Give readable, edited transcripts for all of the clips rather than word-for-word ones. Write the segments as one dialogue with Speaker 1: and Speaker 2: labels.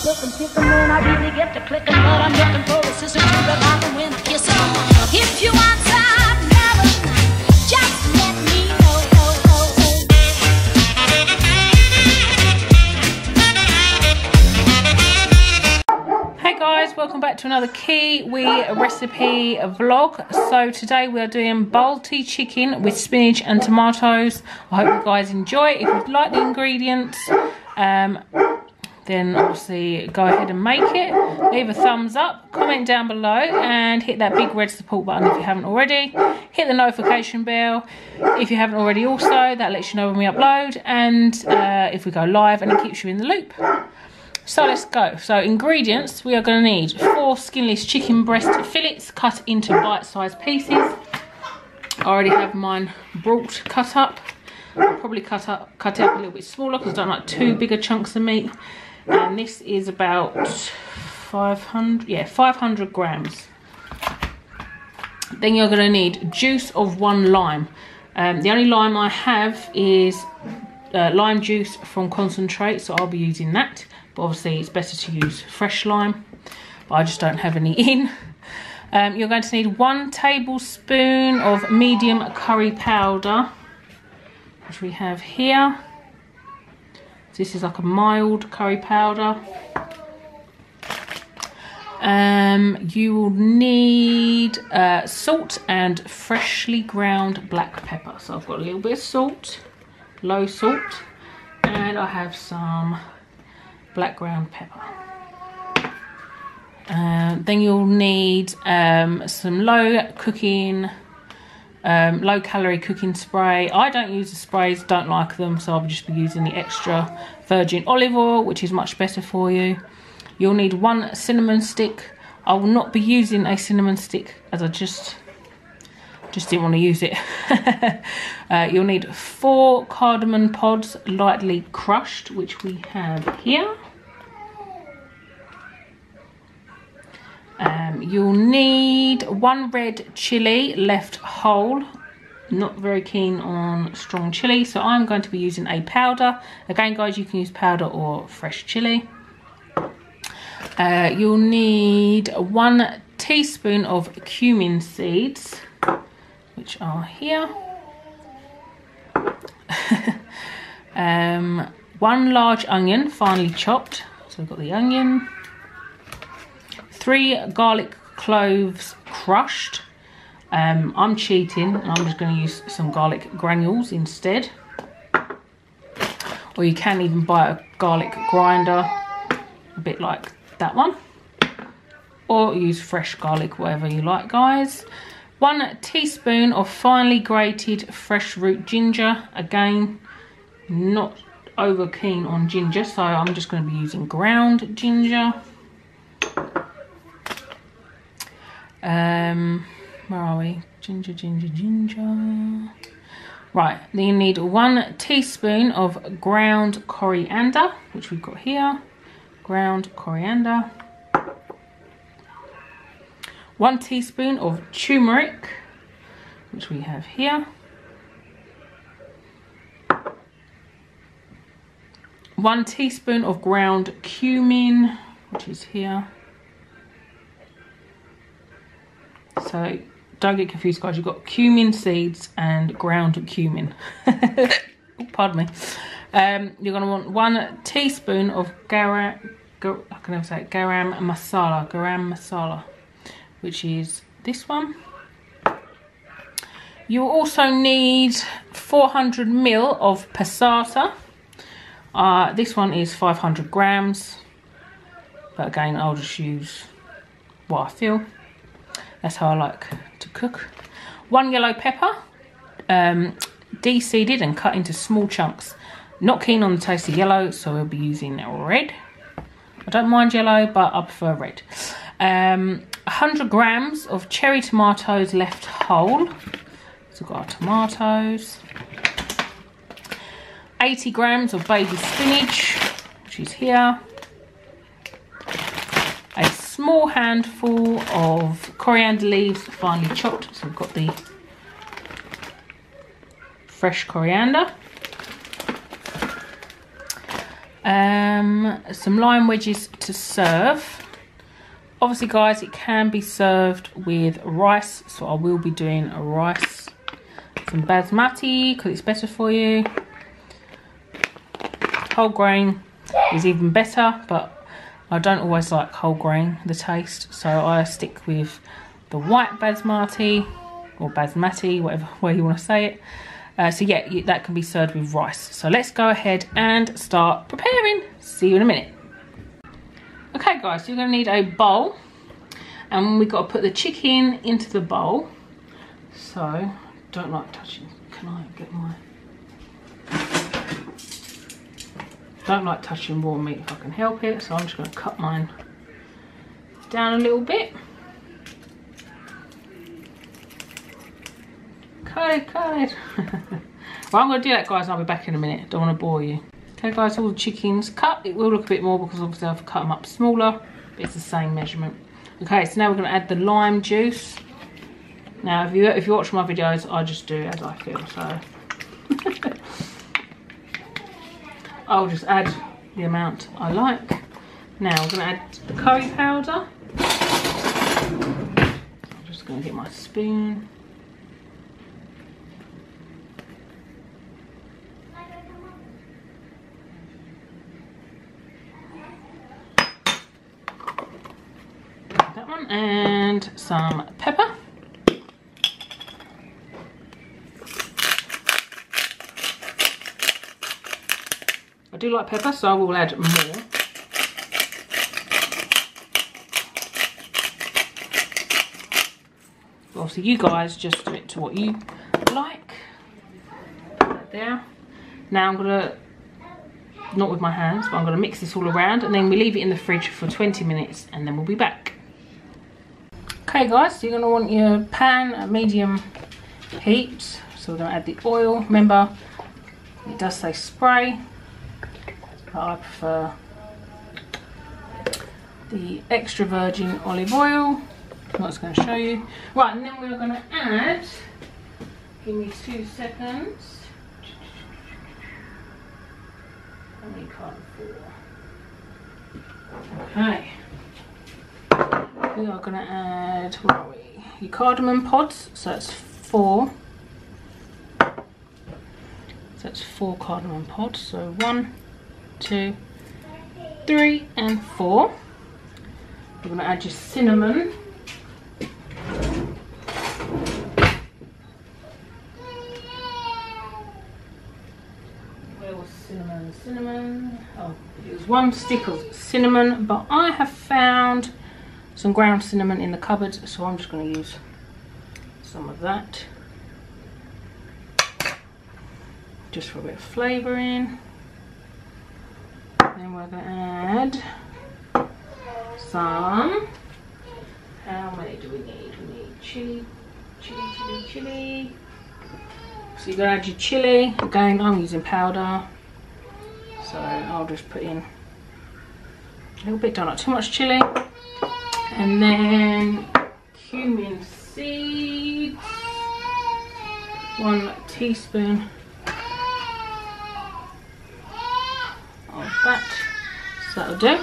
Speaker 1: looking, picking when I really get to clicking, but I'm looking for a sister to revive them when I kiss them. If you want some loving, just let me know.
Speaker 2: Hey guys, welcome back to another Kewe recipe vlog. So today we are doing Balti chicken with spinach and tomatoes. I hope you guys enjoy it. If you like the ingredients, then obviously go ahead and make it. Leave a thumbs up, comment down below, and hit that big red support button if you haven't already. Hit the notification bell if you haven't already also. That lets you know when we upload and if we go live, and it keeps you in the loop. So let's go. So ingredients, we are going to need 4 skinless chicken breast fillets cut into bite-sized pieces. I already have mine cut up. I'll probably cut it up a little bit smaller because I don't like too bigger chunks of meat. And this is about 500 grams. Then you're going to need juice of 1 lime. The only lime I have is lime juice from concentrate, so I'll be using that. But obviously it's better to use fresh lime, but I just don't have any in. You're going to need 1 tablespoon of medium curry powder, which we have here. This is like a mild curry powder. You will need salt and freshly ground black pepper. So I've got a little bit of salt, low salt, and I have some black ground pepper. Then you'll need some low calorie cooking spray. I don't use the sprays, don't like them, so I'll just be using the extra virgin olive oil, which is much better for you. You'll need 1 cinnamon stick. I will not be using a cinnamon stick as I just didn't want to use it. You'll need 4 cardamom pods lightly crushed, which we have here. You'll need 1 red chilli left whole. Not very keen on strong chilli, so I'm going to be using a powder. Again guys, you can use powder or fresh chilli. You'll need 1 teaspoon of cumin seeds, which are here. 1 large onion, finely chopped. So we've got the onion. 3 garlic cloves crushed. I'm cheating and I'm just going to use some garlic granules instead. Or you can even buy a garlic grinder, a bit like that one. Or use fresh garlic, whatever you like guys. 1 teaspoon of finely grated fresh root ginger. Again, not over keen on ginger, so I'm just going to be using ground ginger. Where are we? Ginger. Right, then you need 1 teaspoon of ground coriander, which we've got here. Ground coriander. 1 teaspoon of turmeric, which we have here. 1 teaspoon of ground cumin, which is here. So don't get confused guys, you've got cumin seeds and ground cumin. Oh, pardon me. You're going to want 1 teaspoon of garam masala, which is this one. You'll also need 400 ml of passata. This one is 500 grams, but again I'll just use what I feel. That's how I like to cook. 1 yellow pepper, de-seeded and cut into small chunks. Not keen on the taste of yellow, so we'll be using red. I don't mind yellow, but I prefer red. 100 grams of cherry tomatoes left whole. So we've got our tomatoes. 80 grams of baby spinach, which is here. A small handful of coriander leaves, finely chopped. So we've got the fresh coriander. Some lime wedges to serve. Obviously guys, it can be served with rice, so I will be doing a rice. Some basmati because it's better for you. Whole grain is even better, but I don't always like whole grain, the taste, so I stick with the white basmati or basmati, whatever way you want to say it. So yeah, that can be served with rice. So let's go ahead and start preparing. See you in a minute. Okay guys, so you're going to need a bowl, and we've got to put the chicken into the bowl. So don't like touching. Can I get my... Don't like touching raw meat if I can help it, so I'm just going to cut mine down a little bit. Cut it. Well, I'm going to do that guys, and I'll be back in a minute. Don't want to bore you. Okay guys, all the chicken's cut. It will look a bit more because obviously I've cut them up smaller, but it's the same measurement. Okay, so now we're going to add the lime juice. Now if you watch my videos, I just do as I feel, so I'll just add the amount I like. Now we're going to add the curry powder. I'm just going to get my spoon. That one, and some pepper. I do like pepper, so I will add more. Obviously you guys just do it to what you like. Put that there. Now I'm gonna, not with my hands, but I'm gonna mix this all around, and then we leave it in the fridge for 20 minutes and then we'll be back. Okay guys, so you're gonna want your pan at medium heat. So we're gonna add the oil. Remember, it does say spray, but I prefer the extra virgin olive oil. I'm not going to show you. Right, and then we're going to add, give me 2 seconds. How many carton for? Okay. We are going to add, where are we? Your cardamom pods, so that's 4. So that's 4 cardamom pods. So 1, 2, 3, and 4. We're going to add your cinnamon. Where was cinnamon? Oh, it was 1 stick of cinnamon, but I have found some ground cinnamon in the cupboard, so I'm just going to use some of that. Just for a bit of flavouring. Then we're going to add some, how many do we need? We need chili. So you're going to add your chili. Again, I'm using powder, so I'll just put in a little bit, don't like too much chili. And then cumin seeds, 1 teaspoon of that, so that'll do.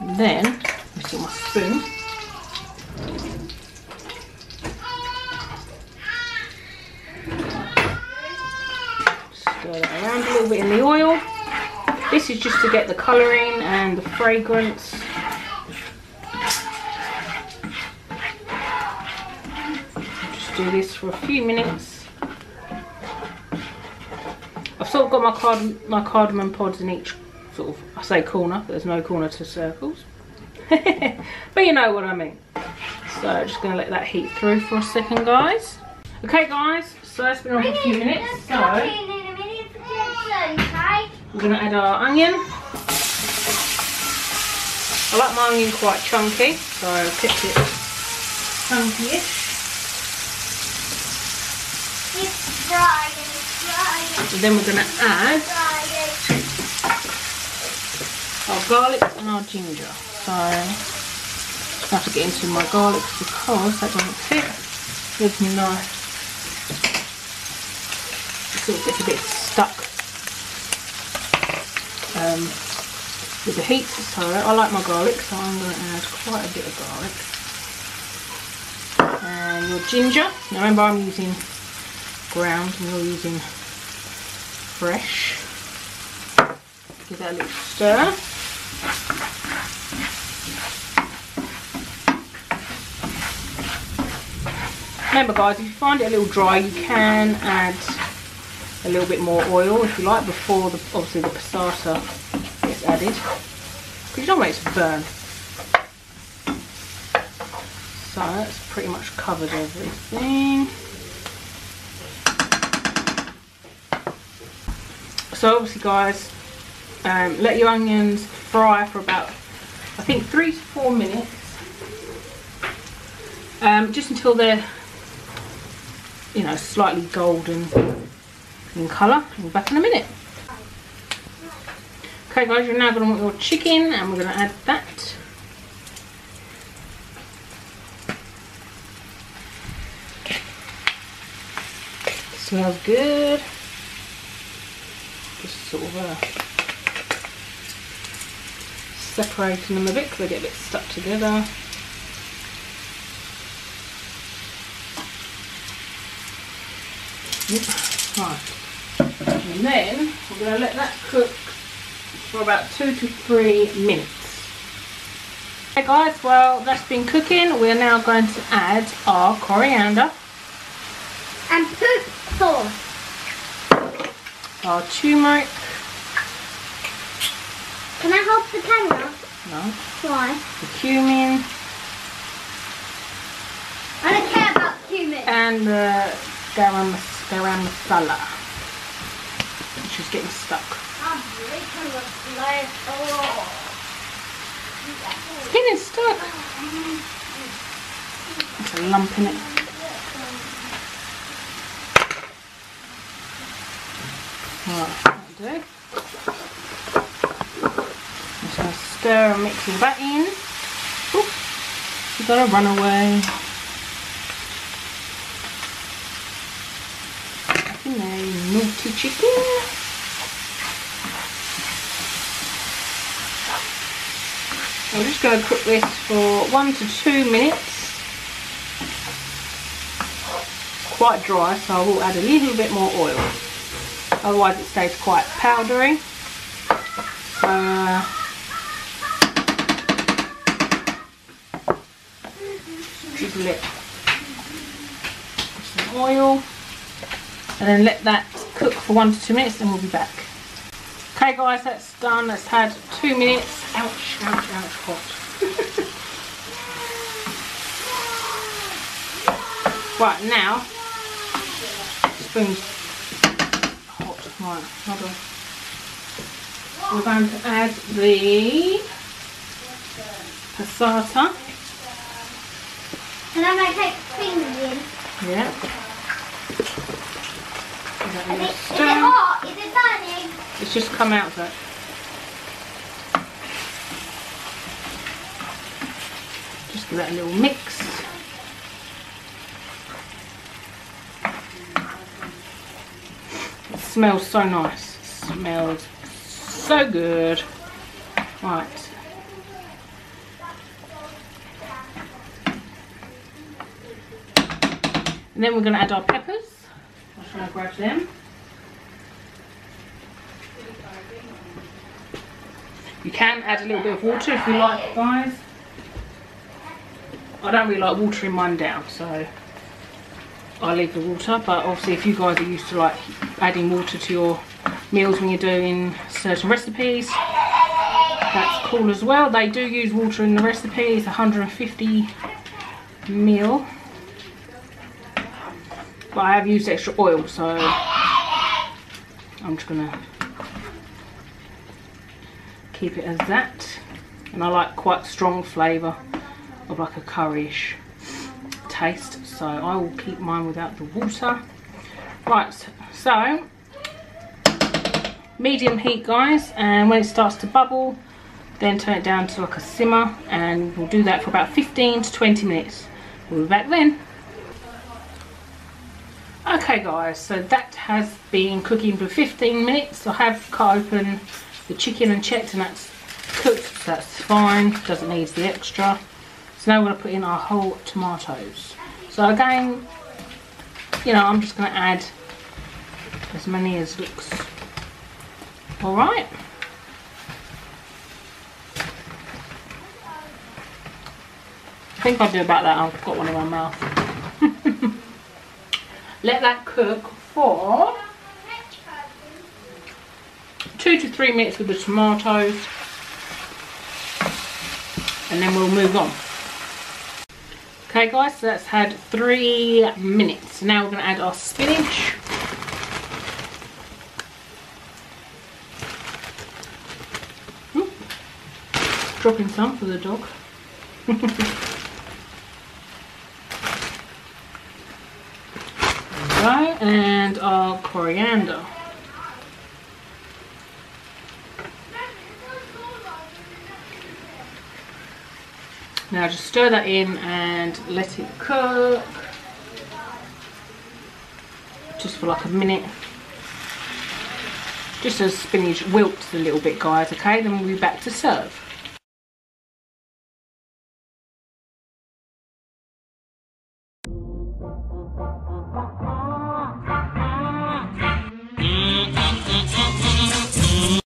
Speaker 2: And then I've got my spoon. Stir that around a little bit in the oil. This is just to get the colouring and the fragrance. Just do this for a few minutes. I've sort of got my cardamom pods in each sort of, I say corner, but there's no corner to circles. But you know what I mean. So I'm just going to let that heat through for a second, guys. Okay guys, so that's been on for a few minutes. So we're going to add our onion. I like my onion quite chunky, so I'll keep it chunky-ish.
Speaker 3: It's dry and it's dry.
Speaker 2: And then we're going to add our garlic and our ginger. So I have to get into my garlic because that doesn't fit with my knife. It sort of gets a bit stuck. with the heat. So I like my garlic, so I'm going to add quite a bit of garlic. And your ginger. Now remember, I'm using ground and you're using fresh. Give that a little stir. Remember guys, if you find it a little dry, you can add a little bit more oil if you like before obviously the passata gets added, because you don't want it to burn. So that's pretty much covered everything. So obviously guys, let your onions fry for about, I think 3 to 4 minutes, just until they're, you know, slightly golden in colour. We'll be back in a minute. Okay guys, you're now going to want your chicken, and we're going to add that. Smells good. Just sort of separating them a bit because they get a bit stuck together. Right. And then we're going to let that cook for about 2 to 3 minutes. Okay guys, well that's been cooking. We're now going to add our coriander
Speaker 3: And poop sauce.
Speaker 2: our turmeric.
Speaker 3: Can I hold the camera?
Speaker 2: No.
Speaker 3: Why?
Speaker 2: The cumin.
Speaker 3: I don't care about cumin.
Speaker 2: And the garam masala, which is getting stuck.
Speaker 3: I'm breaking the slide. Oh.
Speaker 2: It's getting stuck. There's a lump in it. Right, that'll do. I'm just going to stir and mix all that in. Oop, you've got to run away. Back in there, you naughty chicken. I'm just going to cook this for 1 to 2 minutes. It's quite dry, so I will add a little bit more oil. Otherwise it stays quite powdery. Drizzle it with some oil. And then let that cook for 1 to 2 minutes, and we'll be back. Okay guys, that's done. That's had 2 minutes. Ouch, ouch, ouch, hot. Right, now, spoon's hot. Right, hold on. We're going to add the passata.
Speaker 3: Can I take fingers in?
Speaker 2: Yeah.
Speaker 3: Is it hot? Is it burning?
Speaker 2: It's just come out of it. Just give that a little mix. It smells so nice. It smells so good. Right. And then we're going to add our peppers. I'll try to grab them. You can add a little bit of water if you like, guys. I don't really like watering mine down, so I leave the water. But obviously if you guys are used to like adding water to your meals when you're doing certain recipes, that's cool as well. They do use water in the recipe. It's 150 ml. But I have used extra oil, so I'm just gonna keep it as that. And I like quite strong flavour of like a curryish taste, so I will keep mine without the water. Right, so medium heat guys, and when it starts to bubble then turn it down to like a simmer, and we'll do that for about 15 to 20 minutes. We'll be back then. Okay guys, so that has been cooking for 15 minutes. I have cut open the chicken and checked and that's cooked, so that's fine, doesn't need the extra. So now we're going to put in our whole tomatoes. So again, you know, I'm just going to add as many as looks alright. I think I'll do about that. I've got one in my mouth. Let that cook for 2 to 3 minutes with the tomatoes, and then we'll move on. Okay guys, so that's had 3 minutes. Now we're going to add our spinach. Ooh, dropping some for the dog. Right, and our coriander. Now just stir that in and let it cook just for like a minute, just as spinach wilts a little bit guys, okay, then we'll be back to serve.